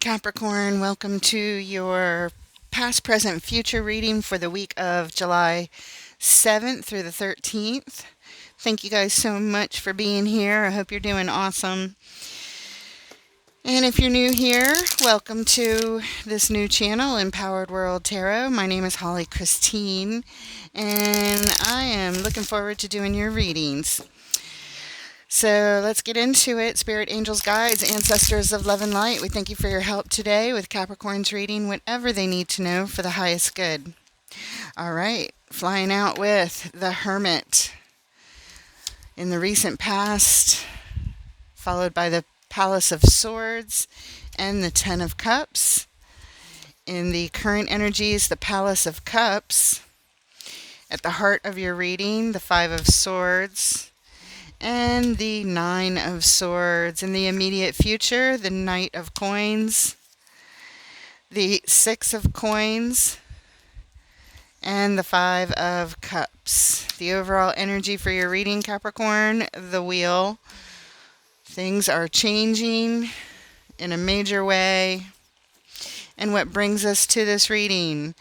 Capricorn, welcome to your past, present, future reading for the week of July 7th through the 13th. Thank you guys so much for being here. I hope you're doing awesome. And if you're new here, welcome to this new channel, Empowered World Tarot. My name is Holly Christine, and I am looking forward to doing your readings. So let's get into it. Spirit, angels, guides, ancestors of love and light, we thank you for your help today with Capricorn's reading whatever they need to know for the highest good. All right, flying out with the Hermit in the recent past, followed by the Palace of Swords and the Ten of Cups. In the current energies, the Palace of Cups. At the heart of your reading, the Five of Swords and the Nine of Swords. In the immediate future, the Knight of Coins, the Six of Coins, and the Five of Cups. The overall energy for your reading, Capricorn, the Wheel. Things are changing in a major way. And what brings us to this reading?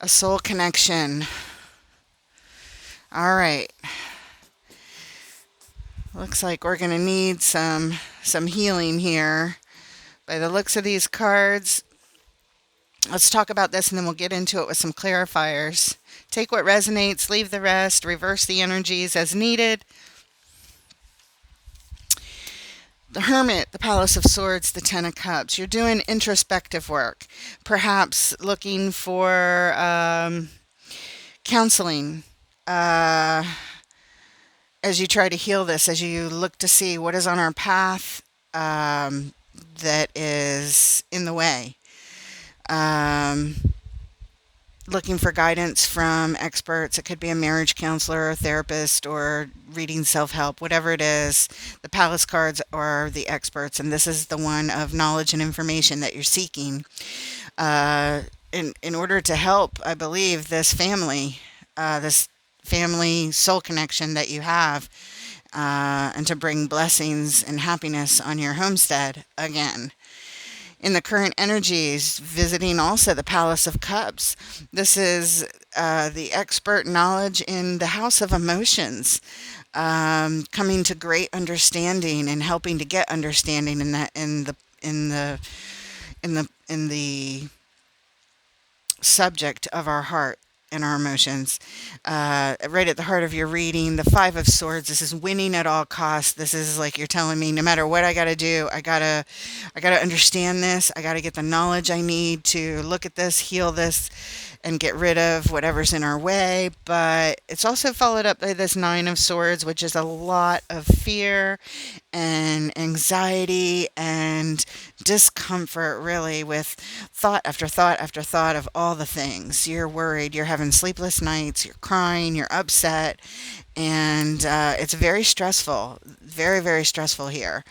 A soul connection. All right. Looks like we're going to need some healing here. By the looks of these cards, let's talk about this and then we'll get into it with some clarifiers. Take what resonates, leave the rest, reverse the energies as needed. The Hermit, the Palace of Swords, the Ten of Cups. You're doing introspective work, perhaps looking for counseling. As you try to heal this, as you look to see what is on our path that is in the way. Looking for guidance from experts. It could be a marriage counselor, a therapist, or reading self-help, whatever it is. The Palace cards are the experts, and this is the one of knowledge and information that you're seeking in order to help, I believe, this family soul connection that you have, and to bring blessings and happiness on your homestead again. In the current energies, visiting also the Palace of Cups. This is the expert knowledge in the House of Emotions, coming to great understanding and helping to get understanding in the subject of our heart and our emotions. Right at the heart of your reading, the Five of Swords. This is winning at all costs. This is like you're telling me, no matter what I got to do, I gotta understand this. I gotta get the knowledge I need to look at this, heal this, and get rid of whatever's in our way. But it's also followed up by this Nine of Swords, which is a lot of fear and anxiety and discomfort, really, with thought after thought after thought of all the things. You're worried, you're having sleepless nights, you're crying, you're upset, and it's very stressful, very, very stressful here.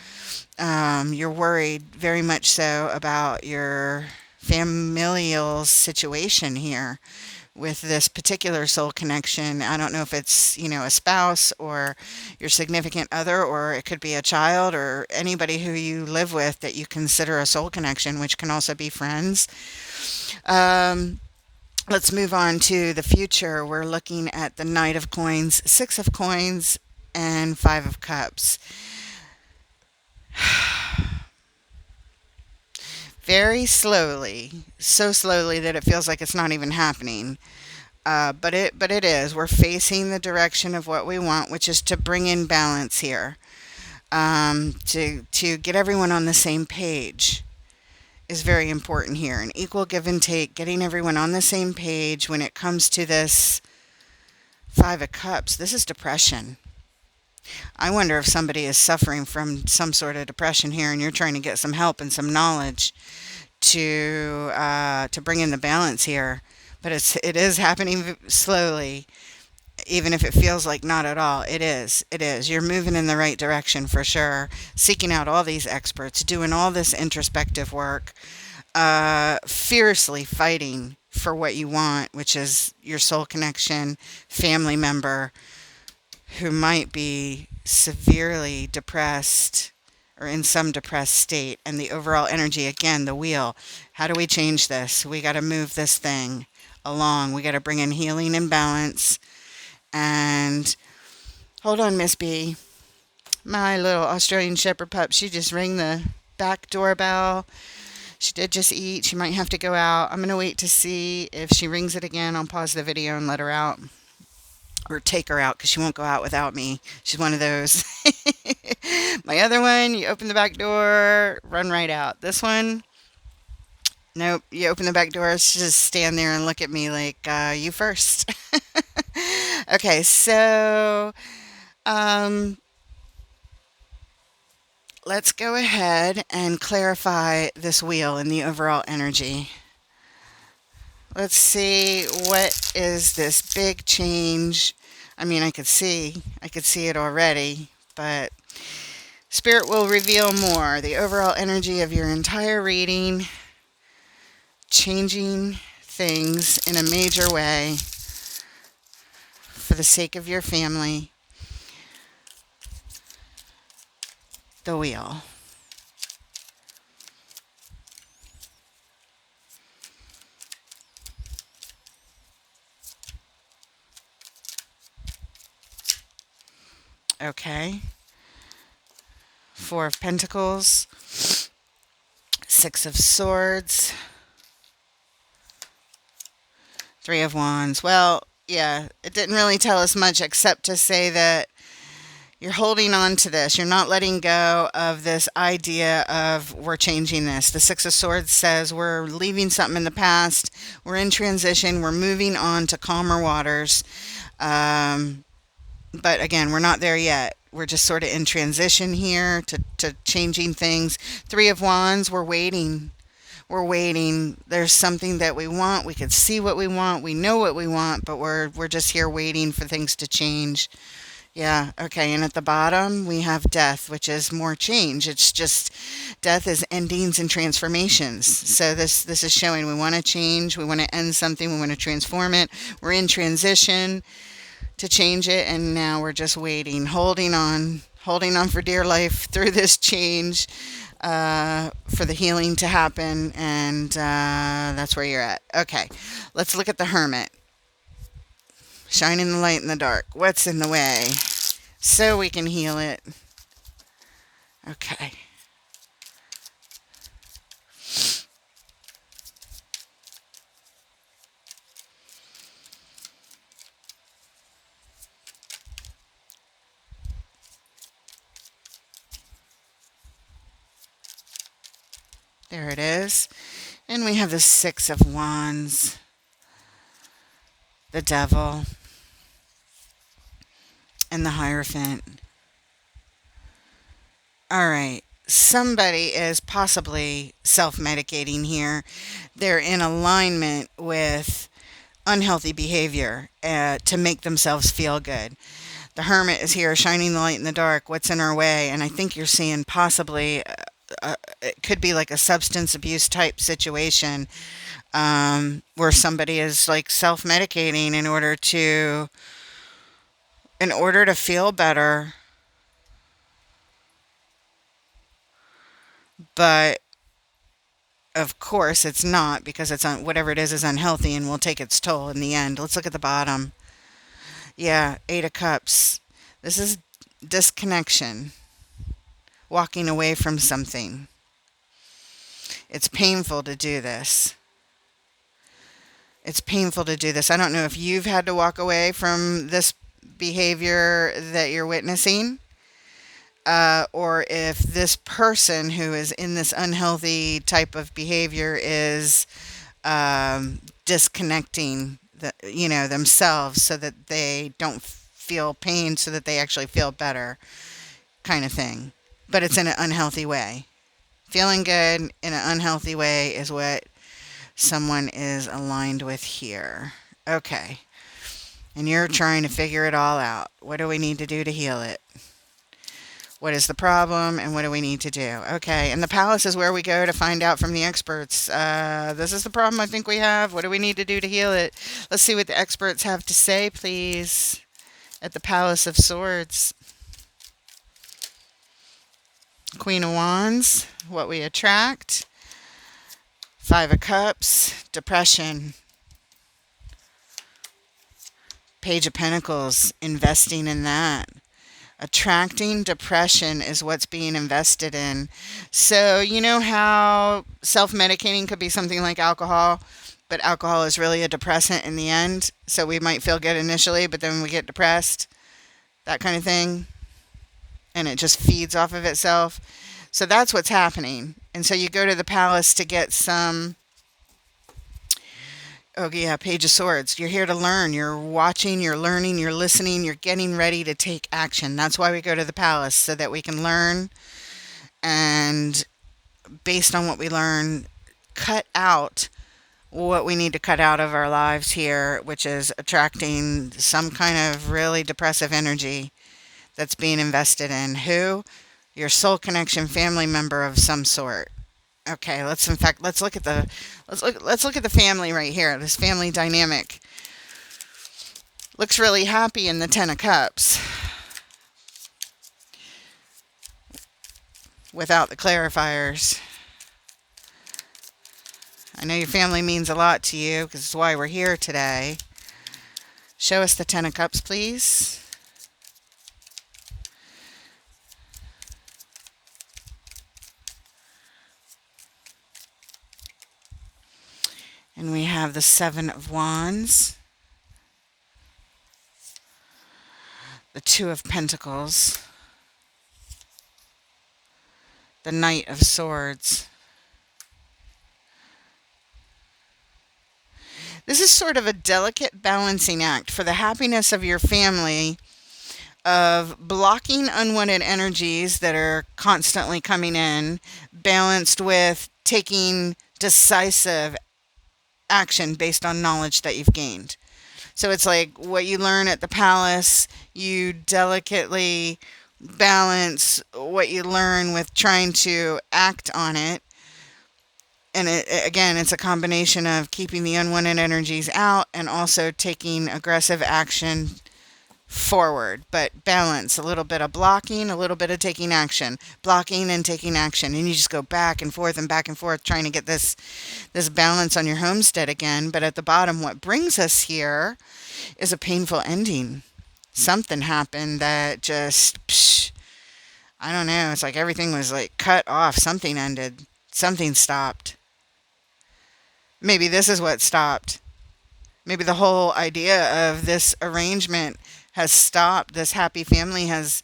You're worried very much so about your familial situation here with this particular soul connection. I don't know if it's, a spouse or your significant other, or it could be a child or anybody who you live with that you consider a soul connection, which can also be friends. Let's move on to the future. We're looking at the Knight of Coins, Six of Coins, and Five of Cups. Very slowly, so slowly that it feels like it's not even happening. But it is. We're facing the direction of what we want, which is to bring in balance here. To get everyone on the same page is very important here. An equal give and take, getting everyone on the same page when it comes to this Five of Cups. This is depression. I wonder if somebody is suffering from some sort of depression here and you're trying to get some help and some knowledge to bring in the balance here. But it is happening slowly, even if it feels like not at all. It is. You're moving in the right direction for sure. Seeking out all these experts, doing all this introspective work, fiercely fighting for what you want, which is your soul connection, family member who might be severely depressed or in some depressed state. And the overall energy, again, the wheel. How do we change this? We got to move this thing along. We got to bring in healing and balance. And hold on, Miss B. My little Australian Shepherd pup, she just rang the back doorbell. She did just eat. She might have to go out. I'm going to wait to see if she rings it again. I'll pause the video and let her out. Or take her out because she won't go out without me. She's one of those. My other one, you open the back door, run right out. This one, nope. You open the back door, she just stand there and look at me like, you first. Okay, so um, let's go ahead and clarify this wheel and the overall energy. Let's see, what is this big change? I mean, I could see it already, but Spirit will reveal more. The overall energy of your entire reading, changing things in a major way for the sake of your family. The wheel. Okay. Four of Pentacles. Six of Swords. Three of Wands. Well, yeah, it didn't really tell us much except to say that you're holding on to this. You're not letting go of this idea of we're changing this. The Six of Swords says we're leaving something in the past. We're in transition. We're moving on to calmer waters. But again, we're not there yet. We're just sort of in transition here to changing things. Three of Wands, we're waiting. We're waiting. There's something that we want. We can see what we want. We know what we want, but we're just here waiting for things to change. Yeah, okay. And at the bottom, we have death, which is more change. It's just death is endings and transformations. So this is showing we want to change, we want to end something, we want to transform it. We're in transition to change it, and now we're just waiting, holding on for dear life through this change, for the healing to happen, and that's where you're at. Okay, let's look at the Hermit. Shining the light in the dark. What's in the way? So we can heal it. Okay. There it is. And we have the Six of Wands, the Devil, and the Hierophant. All right. Somebody is possibly self-medicating here. They're in alignment with unhealthy behavior to make themselves feel good. The Hermit is here shining the light in the dark. What's in our way? And I think you're seeing possibly it could be like a substance abuse type situation, where somebody is like self-medicating in order to feel better, but of course it's not, because whatever it is unhealthy and will take its toll in the end. Let's look at the bottom. Yeah, Eight of Cups. This is disconnection, walking away from something. It's painful to do this. It's painful to do this. I don't know if you've had to walk away from this behavior that you're witnessing, or if this person who is in this unhealthy type of behavior is disconnecting themselves so that they don't feel pain, so that they actually feel better, kind of thing. But it's in an unhealthy way. Feeling good in an unhealthy way is what someone is aligned with here. Okay. And you're trying to figure it all out. What do we need to do to heal it? What is the problem, and what do we need to do? Okay, and the Palace is where we go to find out from the experts. This is the problem I think we have. What do we need to do to heal it? Let's see what the experts have to say, please, at the Palace of Swords. Queen of Wands, what we attract. Five of Cups, depression. Page of Pentacles, investing in that. Attracting depression is what's being invested in. So, you know how self-medicating could be something like alcohol, but alcohol is really a depressant in the end. So we might feel good initially, but then we get depressed, that kind of thing. And it just feeds off of itself. So that's what's happening. And so you go to the palace to get some. Oh, yeah, Page of Swords. You're here to learn. You're watching, you're learning, you're listening, you're getting ready to take action. That's why we go to the palace, so that we can learn and, based on what we learn, cut out what we need to cut out of our lives here, which is attracting some kind of really depressive energy that's being invested in. Who? Your soul connection family member of some sort. Okay, let's look at the family right here. This family dynamic looks really happy in the Ten of Cups without the clarifiers. I know your family means a lot to you, because it's why we're here today. Show us the Ten of Cups, please. And we have the Seven of Wands, the Two of Pentacles, the Knight of Swords. This is sort of a delicate balancing act for the happiness of your family, of blocking unwanted energies that are constantly coming in, balanced with taking decisive action based on knowledge that you've gained. So it's like what you learn at the palace, you delicately balance what you learn with trying to act on it. And again, it's a combination of keeping the unwanted energies out and also taking aggressive action forward, but balance, a little bit of blocking, a little bit of taking action, blocking and taking action, and you just go back and forth trying to get this balance on your homestead again. But at the bottom, what brings us here is a painful ending. Something happened that just I don't know, it's like everything was like cut off. Something ended, something stopped. Maybe this is what stopped. Maybe the whole idea of this arrangement has stopped. This happy family has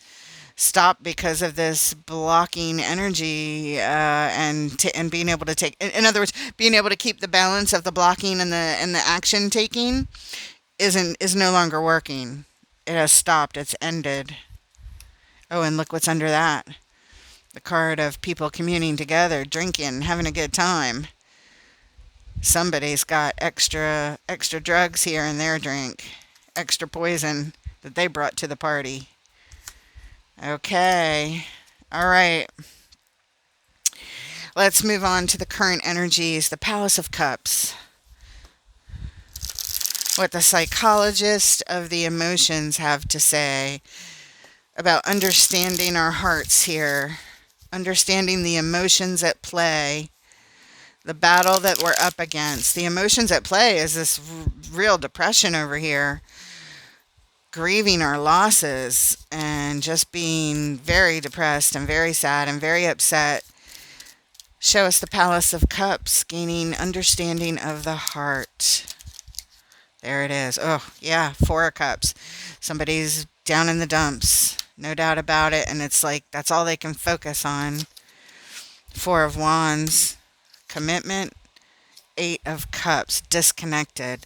stopped because of this blocking energy, and being able to take. In other words, being able to keep the balance of the blocking and the action taking is no longer working. It has stopped. It's ended. Oh, and look what's under that. The card of people communing together, drinking, having a good time. Somebody's got extra drugs here in their drink, extra poison that they brought to the party. Okay. All right. Let's move on to the current energies, the Palace of Cups. What the psychologists of the emotions have to say about understanding our hearts here, understanding the emotions at play, the battle that we're up against. The emotions at play is this real depression over here, grieving our losses and just being very depressed and very sad and very upset. Show us the Palace of Cups, gaining understanding of the heart. There it is. Oh, yeah, Four of Cups. Somebody's down in the dumps, no doubt about it, and it's like that's all they can focus on. Four of Wands, commitment. Eight of Cups, disconnected.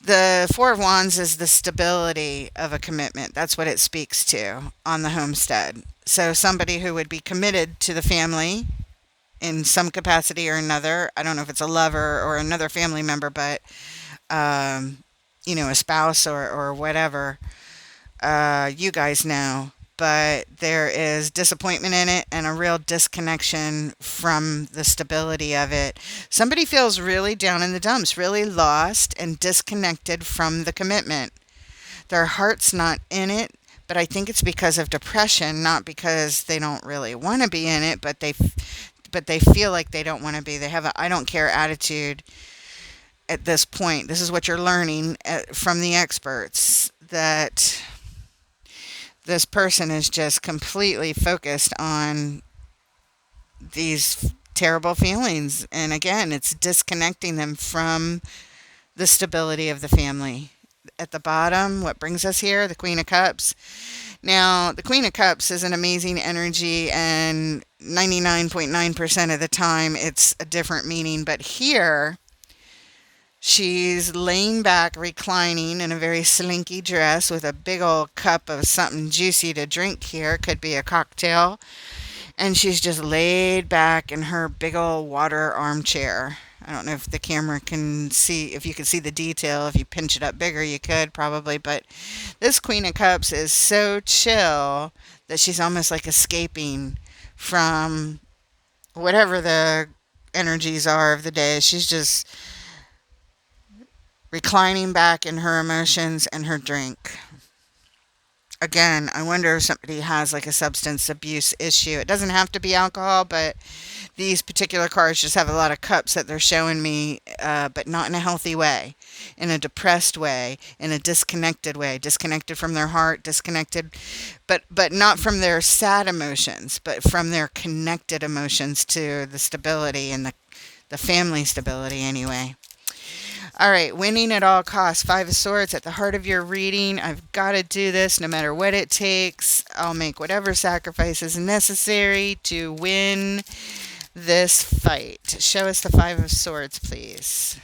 The Four of Wands is the stability of a commitment. That's what it speaks to on the homestead. So somebody who would be committed to the family in some capacity or another. I don't know if it's a lover or another family member, but a spouse or whatever. You guys know. But there is disappointment in it and a real disconnection from the stability of it. Somebody feels really down in the dumps, really lost and disconnected from the commitment. Their heart's not in it, but I think it's because of depression, not because they don't really want to be in it, but they feel like they don't want to be. They have a I don't care attitude at this point. This is what you're learning from the experts, that this person is just completely focused on these terrible feelings. And again, it's disconnecting them from the stability of the family. At the bottom, what brings us here? The Queen of Cups. Now, the Queen of Cups is an amazing energy, and 99.9% of the time it's a different meaning. But here, she's laying back, reclining in a very slinky dress with a big old cup of something juicy to drink here. Could be a cocktail. And she's just laid back in her big old water armchair. I don't know if the camera can see, if you can see the detail. If you pinch it up bigger, you could probably. But this Queen of Cups is so chill that she's almost like escaping from whatever the energies are of the day. She's just reclining back in her emotions and her drink. Again, I wonder if somebody has like a substance abuse issue. It doesn't have to be alcohol, but these particular cards just have a lot of cups that they're showing me, but not in a healthy way, in a depressed way, in a disconnected way, disconnected from their heart, disconnected, but not from their sad emotions, but from their connected emotions to the stability and the family stability anyway. All right, winning at all costs. Five of Swords at the heart of your reading. I've got to do this no matter what it takes. I'll make whatever sacrifices necessary to win this fight. Show us the Five of Swords, please.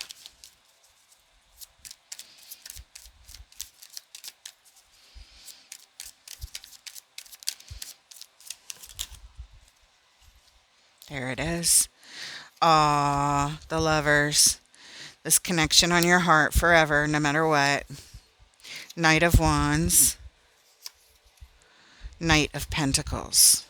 There it is. Ah, the Lovers. This connection on your heart forever, no matter what. Knight of Wands. Knight of Pentacles.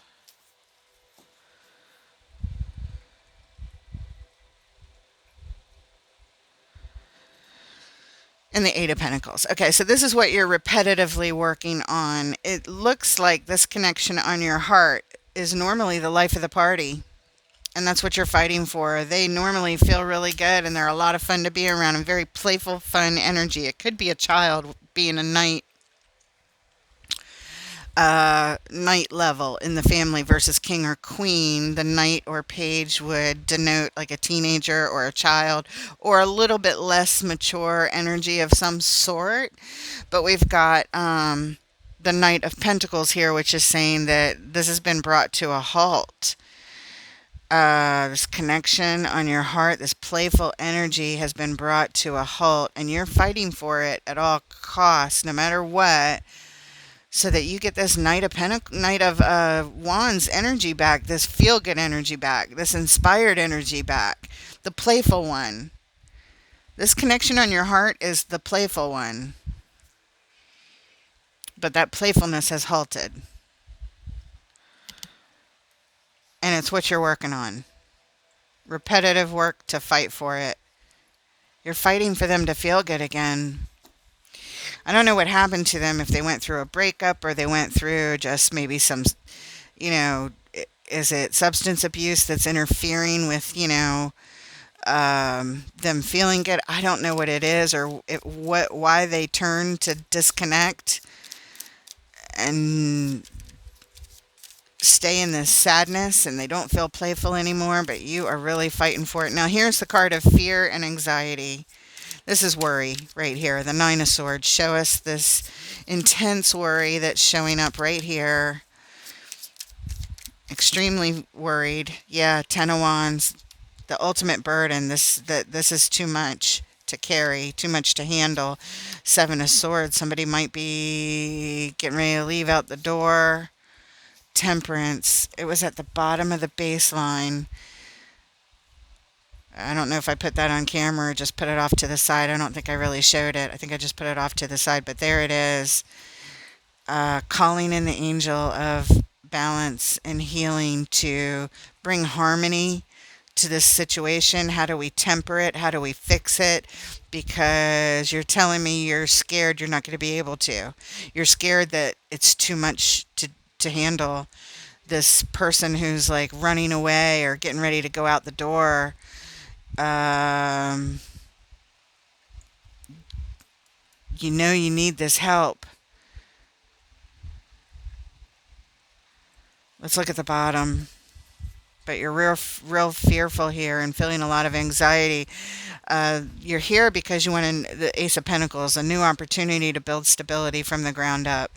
And the Eight of Pentacles. Okay, so this is what you're repetitively working on. It looks like this connection on your heart is normally the life of the party. And that's what you're fighting for. They normally feel really good and they're a lot of fun to be around and very playful, fun energy. It could be a child being a knight level in the family versus king or queen. The knight or page would denote like a teenager or a child or a little bit less mature energy of some sort. But we've got the Knight of Pentacles here, which is saying that this has been brought to a halt. This connection on your heart, this playful energy has been brought to a halt, and you're fighting for it at all costs, no matter what, so that you get this Knight of Wands energy back, this feel-good energy back, this inspired energy back, the playful one. This connection on your heart is the playful one, but that playfulness has halted. And it's what you're working on. Repetitive work to fight for it. You're fighting for them to feel good again. I don't know what happened to them, if they went through a breakup or they went through just maybe some, is it substance abuse that's interfering with, them feeling good? I don't know what it is or why they turn to disconnect and stay in this sadness and they don't feel playful anymore, but you are really fighting for it. Now here's the card of fear and anxiety. This is worry right here, the Nine of Swords. Show us this intense worry that's showing up right here. Extremely worried. Yeah, Ten of Wands, the ultimate burden. This is too much to carry, too much to handle. Seven of Swords, somebody might be getting ready to leave out the door. Temperance, it was at the bottom of the baseline. I don't know if I put that on camera or just put it off to the side. I don't think I really showed it. I think I just put it off to the side, but there it is. Calling in the angel of balance and healing to bring harmony to this situation. How do we temper it? How do we fix it? because you're telling me you're scared you're not going to be able to. You're scared that it's too much to handle this person who's like running away or getting ready to go out the door. Um, you know you need this help. Let's look at the bottom. But you're real fearful here and feeling a lot of anxiety. You're here because you want the Ace of Pentacles, a new opportunity to build stability from the ground up.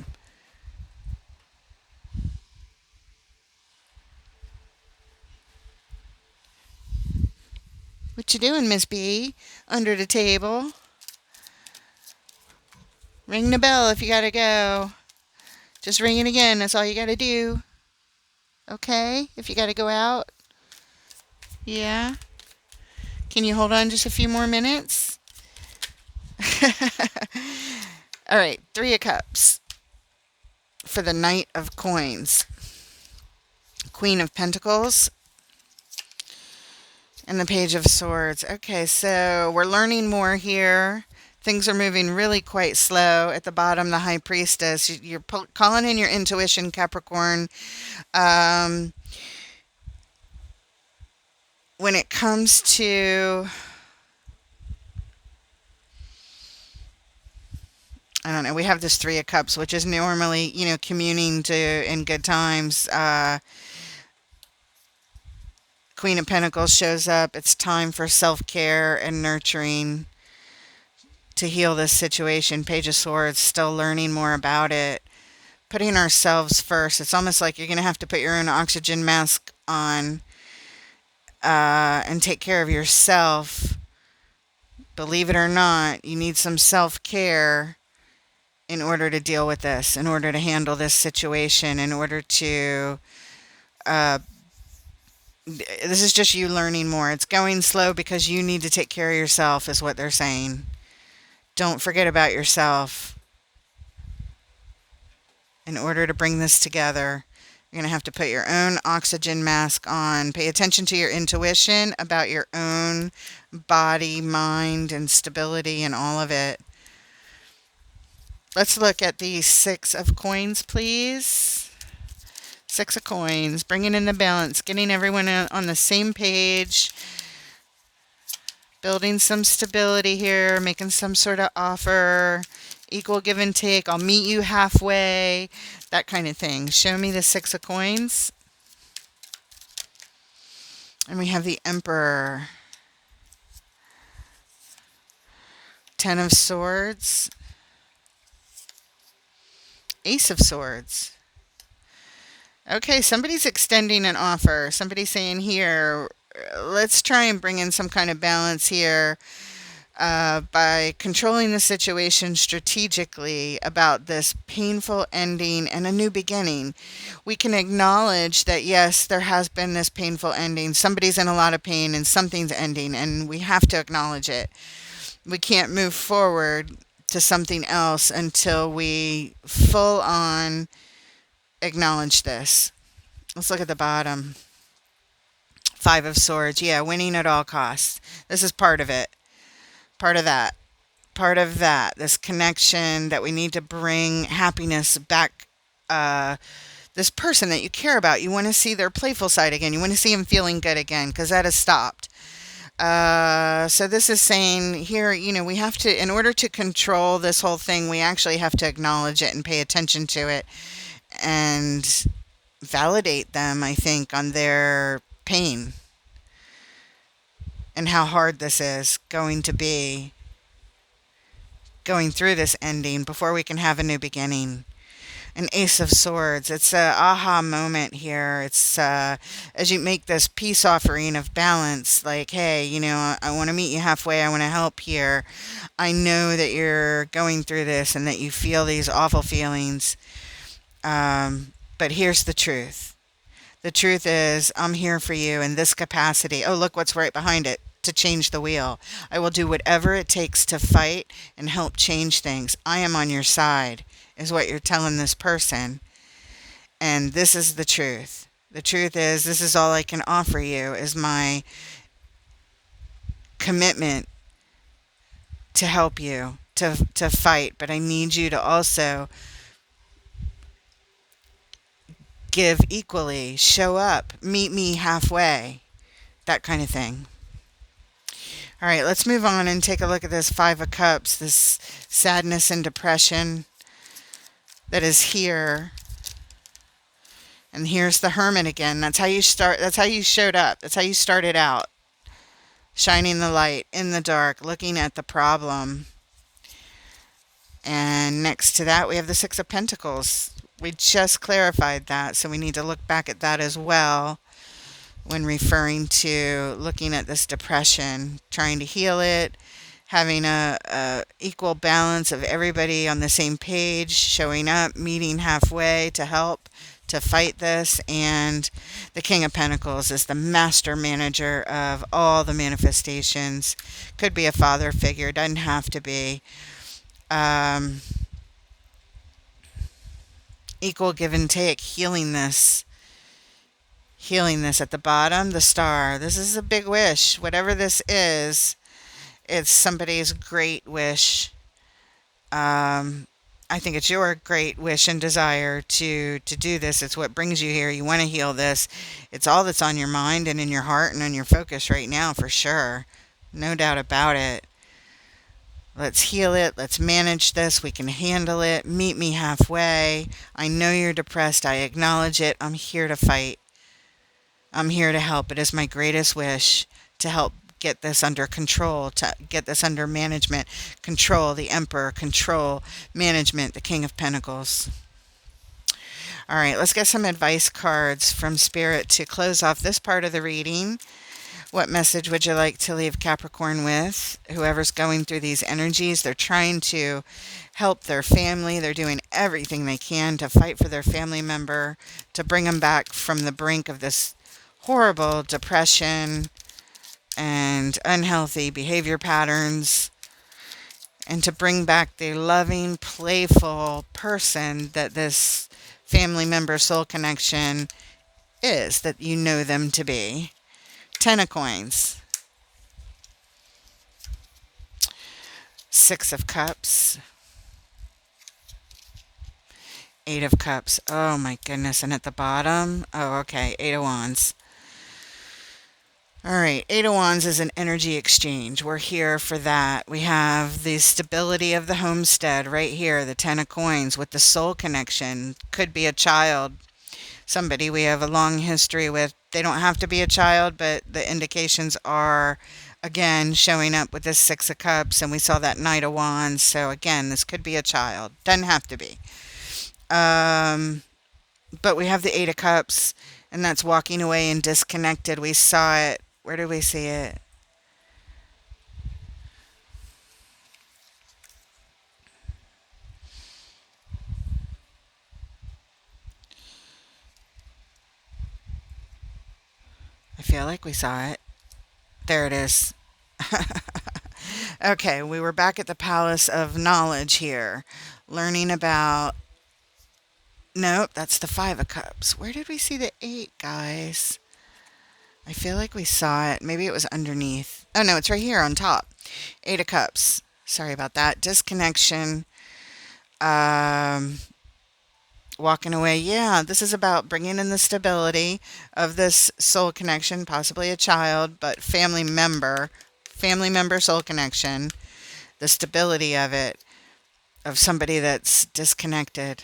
What you doing, Miss B? Under the table. Ring the bell if you gotta go. Just ring it again. That's all you gotta do. Okay? If you gotta go out. Yeah. Can you hold on just a few more minutes? All right. Three of Cups for the Knight of Coins. Queen of Pentacles. And the Page of Swords. Okay, so we're learning more here. Things are moving really quite slow. At the bottom, the High Priestess. You're calling in your intuition, Capricorn. When it comes to, I don't know, we have this Three of Cups, which is normally, communing to in good times. Queen of Pentacles shows up. It's time for self-care and nurturing to heal this situation. Page of Swords, still learning more about it. Putting ourselves first. It's almost like you're going to have to put your own oxygen mask on and take care of yourself. Believe it or not, you need some self-care in order to deal with this, in order to handle this situation, in order to... this is just you learning more. It's going slow because you need to take care of yourself, is what they're saying. Don't forget about yourself. In order to bring this together, you're going to have to put your own oxygen mask on. Pay attention to your intuition about your own body, mind, and stability and all of it. Let's look at the Six of Coins, please. Six of Coins, bringing in the balance, getting everyone on the same page, building some stability here, making some sort of offer, equal give and take, I'll meet you halfway, that kind of thing. Show me the Six of Coins. And we have the Emperor. Ten of Swords. Ace of Swords. Okay, somebody's extending an offer. Somebody's saying, here, let's try and bring in some kind of balance here by controlling the situation strategically about this painful ending and a new beginning. We can acknowledge that, yes, there has been this painful ending. Somebody's in a lot of pain and something's ending, and we have to acknowledge it. We can't move forward to something else until we full on acknowledge this. Let's look at the bottom. Five of Swords. Yeah, winning at all costs. This is part of it. Part of that. Part of that. This connection that we need to bring happiness back. This person that you care about, you want to see their playful side again. You want to see them feeling good again because that has stopped. So this is saying here, we have to, in order to control this whole thing, we actually have to acknowledge it and pay attention to it and validate them, I think, on their pain and how hard this is going to be going through this ending before we can have a new beginning. An Ace of Swords. It's a aha moment here. It's as you make this peace offering of balance, like, hey, I want to meet you halfway. I want to help here. I know that you're going through this and that you feel these awful feelings. But here's the truth. The truth is, I'm here for you in this capacity. Oh, look what's right behind it. To change the wheel. I will do whatever it takes to fight and help change things. I am on your side, is what you're telling this person. And this is the truth. The truth is, this is all I can offer you, is my commitment to help you to fight, but I need you to also give equally, show up, meet me halfway, that kind of thing. All right, let's move on and take a look at this Five of Cups, this sadness and depression that is here. And here's the Hermit again. That's how you start. That's how you showed up. That's how you started out. Shining the light in the dark, looking at the problem. And next to that, we have the Six of Pentacles. We just clarified that, so we need to look back at that as well when referring to looking at this depression, trying to heal it, having a equal balance of everybody on the same page, showing up, meeting halfway to help to fight this. And the King of Pentacles is the master manager of all the manifestations. Could be a father figure, doesn't have to be. Equal give and take, healing this at the bottom, the Star. This is a big wish. Whatever this is, it's somebody's great wish. I think it's your great wish and desire to do this. It's what brings you here. You want to heal this. It's all that's on your mind and in your heart and on your focus right now, for sure. No doubt about it. Let's heal it. Let's manage this. We can handle it. Meet me halfway. I know you're depressed. I acknowledge it. I'm here to fight. I'm here to help. It is my greatest wish to help get this under control, to get this under management. Control, the Emperor. Control, management, the King of Pentacles. All right, let's get some advice cards from Spirit to close off this part of the reading. What message would you like to leave Capricorn with? Whoever's going through these energies, they're trying to help their family. They're doing everything they can to fight for their family member, to bring them back from the brink of this horrible depression and unhealthy behavior patterns, and to bring back the loving, playful person that this family member soul connection is, that you know them to be. 10 of Coins. Six of Cups. 8 of Cups. Oh my goodness. And at the bottom, oh, okay, 8 of Wands. All right, 8 of Wands is an energy exchange. We're here for that. We have the stability of the homestead right here, the 10 of Coins with the soul connection. Could be a child, somebody we have a long history with. They don't have to be a child, but the indications are, again, showing up with this 6 of Cups, and we saw that Knight of Wands. So again, this could be a child. Doesn't have to be. But we have the 8 of Cups, and that's walking away and disconnected. We saw it. Where did we see it? I feel like we saw it. There it is. Okay, we were back at the Palace of Knowledge here, learning about... Nope, that's the 5 of Cups. Where did we see the 8, guys? I feel like we saw it. Maybe it was underneath. Oh, no, it's right here on top. 8 of Cups. Sorry about that. Disconnection. Walking away. Yeah, this is about bringing in the stability of this soul connection, possibly a child, but family member soul connection, the stability of it, of somebody that's disconnected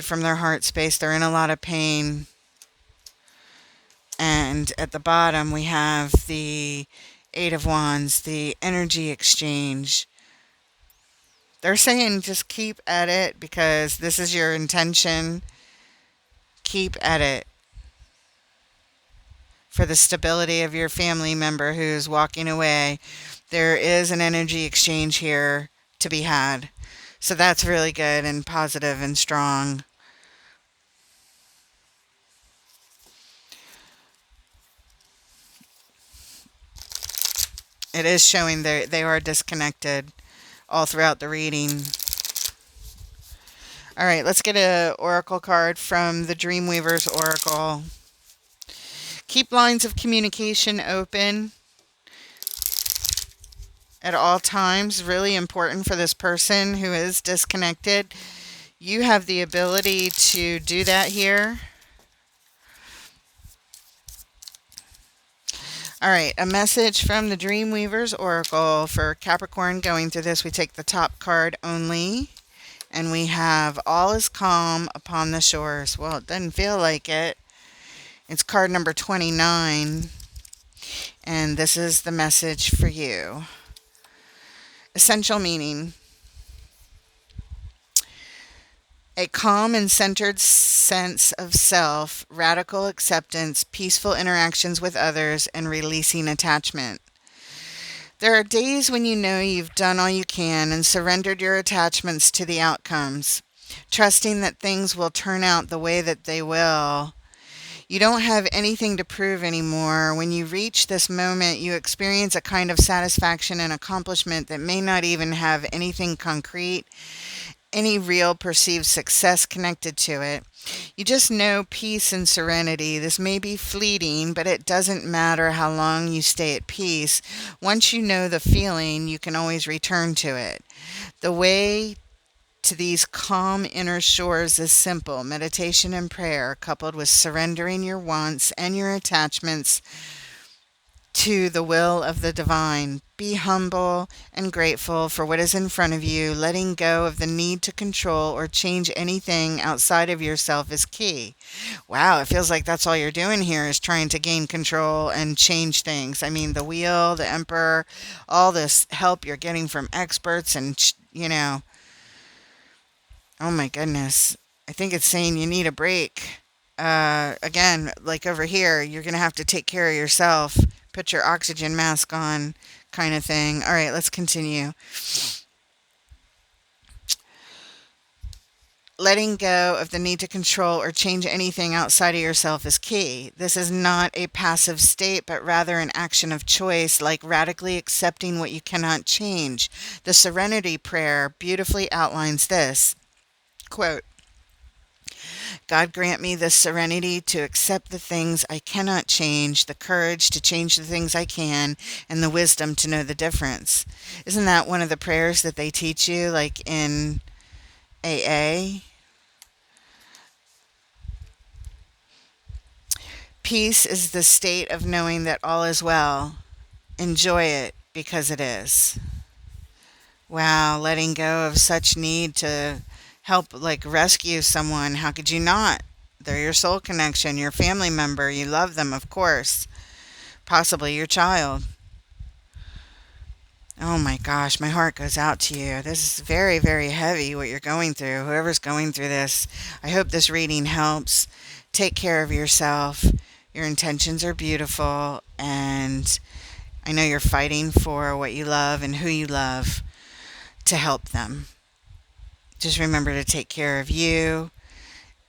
from their heart space. They're in a lot of pain. And at the bottom, we have the 8 of Wands, the energy exchange. They're saying just keep at it because this is your intention. Keep at it for the stability of your family member who's walking away. There is an energy exchange here to be had. So that's really good and positive and strong. It is showing they are disconnected all throughout the reading. All right, let's get an oracle card from the Dreamweaver's Oracle. Keep lines of communication open. at all times. Really important for this person who is disconnected. You have the ability to do that here. All right, a message from the Dreamweaver's Oracle for Capricorn. Going through this, we take the top card only, and we have all is calm upon the shores. Well, it doesn't feel like it. It's card number 29, and this is the message for you. Essential meaning: a calm and centered sense of self, radical acceptance, peaceful interactions with others, and releasing attachment. There are days when you know you've done all you can and surrendered your attachments to the outcomes, trusting that things will turn out the way that they will. You don't have anything to prove anymore. When you reach this moment, you experience a kind of satisfaction and accomplishment that may not even have anything concrete, any real perceived success connected to it. You just know peace and serenity. This may be fleeting, but it doesn't matter how long you stay at peace. Once you know the feeling, you can always return to it. The way to these calm inner shores is simple: meditation and prayer, coupled with surrendering your wants and your attachments to the will of the divine. Be humble and grateful for what is in front of you. Letting go of the need to control or change anything outside of yourself is key. Wow, it feels like that's all you're doing here is trying to gain control and change things. I mean, the wheel, the emperor, all this help you're getting from experts and, oh my goodness. I think it's saying you need a break. Again, like over here, you're going to have to take care of yourself. Put your oxygen mask on, kind of thing. All right, let's continue. Letting go of the need to control or change anything outside of yourself is key. This is not a passive state, but rather an action of choice, like radically accepting what you cannot change. The Serenity Prayer beautifully outlines this. Quote, God grant me the serenity to accept the things I cannot change, the courage to change the things I can, and the wisdom to know the difference. Isn't that one of the prayers that they teach you, like in AA? Peace is the state of knowing that all is well. Enjoy it because it is. Wow, letting go of such need to help, like rescue someone. How could you not? They're your soul connection, your family member. You love them, of course. Possibly your child. Oh my gosh, my heart goes out to you. This is very, very heavy what you're going through. Whoever's going through this, I hope this reading helps. Take care of yourself. Your intentions are beautiful, and I know you're fighting for what you love and who you love to help them. Just remember to take care of you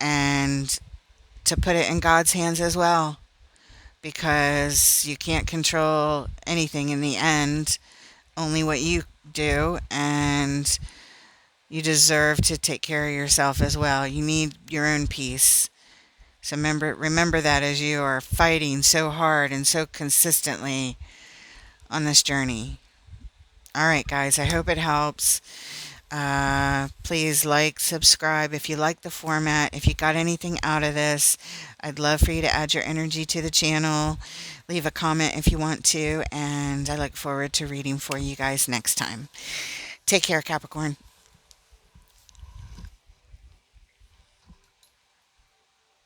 and to put it in God's hands as well, because you can't control anything in the end, only what you do, and you deserve to take care of yourself as well. You need your own peace. So remember that as you are fighting so hard and so consistently on this journey. All right, guys, I hope it helps. Please like, subscribe if you like the format. If you got anything out of this, I'd love for you to add your energy to the channel. Leave a comment if you want to, and I look forward to reading for you guys next time. Take care, Capricorn.